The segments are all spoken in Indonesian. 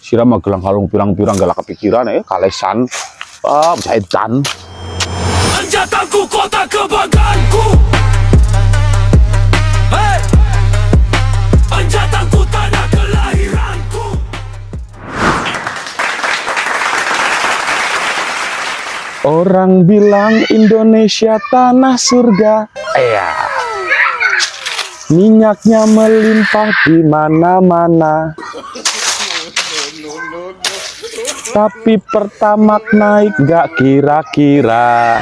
Sirama gelang kalung pirang-pirang galak kepikiran kalesan jahitan. Senjataku kota kebanggaanku. Hey, senjataku tanah kelahiranku. Orang bilang Indonesia tanah surga. Minyaknya melimpah di mana-mana. Tapi pertamak naik gak kira-kira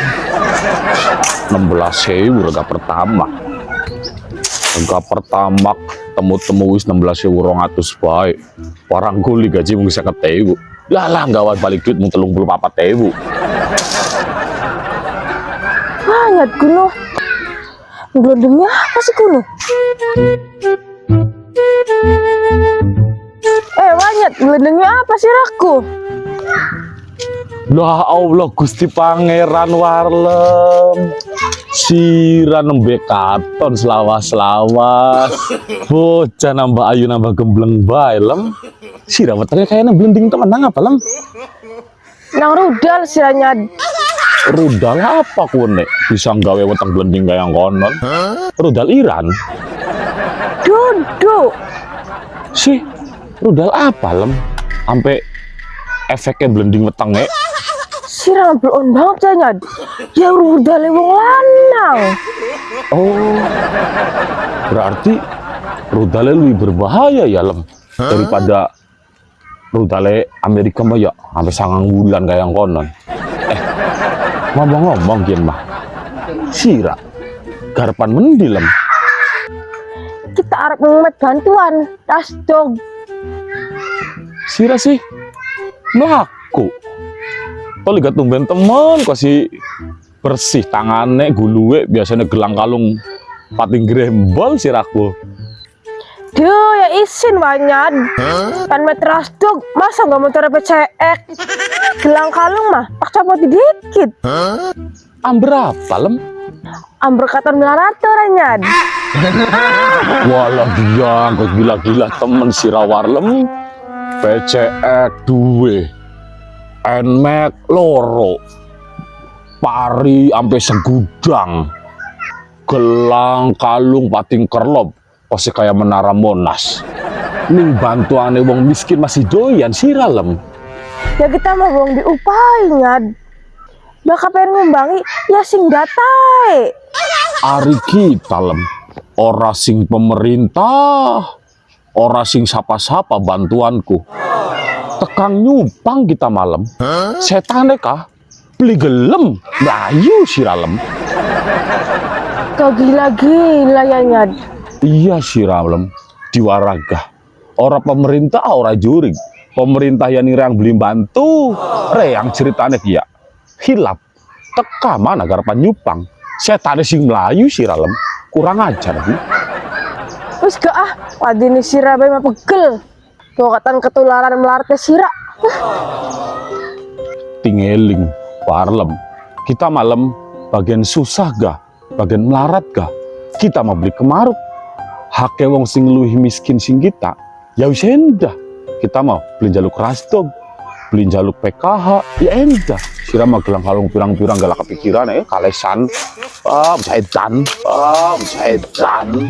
16.000 harga pertamak. Harga pertamak temu-temu wis 16.200 baik. Orang kuli gaji mung 50.000. Lah gawat balik duit mung 34.000. Banyak kuno. Gelondongnya apa sih kuno? Banyak gelondongnya apa sih Raku? Lah Allah Gusti Pangeran Warlem. Sira nembe katon selawas-selawas. Bocah nambah ayu nambah gembleng bae lem. Sira wetenge kayaknya blending temenang apa lem? Nang rudal siranya. Rudal apa kune bisa nggawe weteng blending kayak konon? Rudal Iran. Duduk. Sih, rudal apa lem? Sampai efeknya blending wetenge. Sirah belon banget ya nyad. Ya rudal wong lanang. Oh, berarti rudalnya lebih berbahaya ya lem daripada rudalnya Amerika mah ya sampai 9 bulan kayak konon. Ngomong-ngomong Gian mah, Sira garpan mendi lem. Kita arep ngemet bantuan tas dog. Sira sih melaku. Kalau lihat tumben temen kasih bersih tangannya guluwe biasanya gelang kalung pating grembol siraku. Duh ya isin banyak. Pan metras dog masa nggak motor PCX. Gelang kalung mah tak copot dikit. Berapa lem? Amberkatan melarator nyad. Walah dia gila-gila temen Sirawarlem. PCX duwe Nmax loro pari ampe segudang gelang kalung pating kerlop pasti kayak menara Monas. Ning bantuane wong miskin masih doyan Siralem. Ya kita mau wong diupahi nyad. Bakal pengen ngumbangi ya sing datai. Ari kita lem ora sing pemerintah, ora sing sapa-sapa bantuanku. Tekang nyupang kita malam. Setane kah? Beli gelem, melayu Siralem. Kau gila-gila ya nyad. Iya Siralem, diwaraga. Ora pemerintah, ora jurig. Pemerintah yang nirang beli bantu. Reang ceritane kia. Hilap. Teka mana garapan nyupang. Setane sing melayu Siralem. Kurang ajar nih. Terus gak padi nih sirah bayi mah pegel. Katan ketularan melarte sirah. Tingeling Warlem. Kita malam bagian susah gak? Bagian melarat gak? Kita mau beli kemaruk. Hake wong sing luwih miskin sing kita. Ya wis endah. Kita mau beli jaluk rasdog, beli jaluk PKH, ya endah. Sira mah gelang kalung pirang-pirang galak kepikiran kalesan. Jahitan. Jahitan.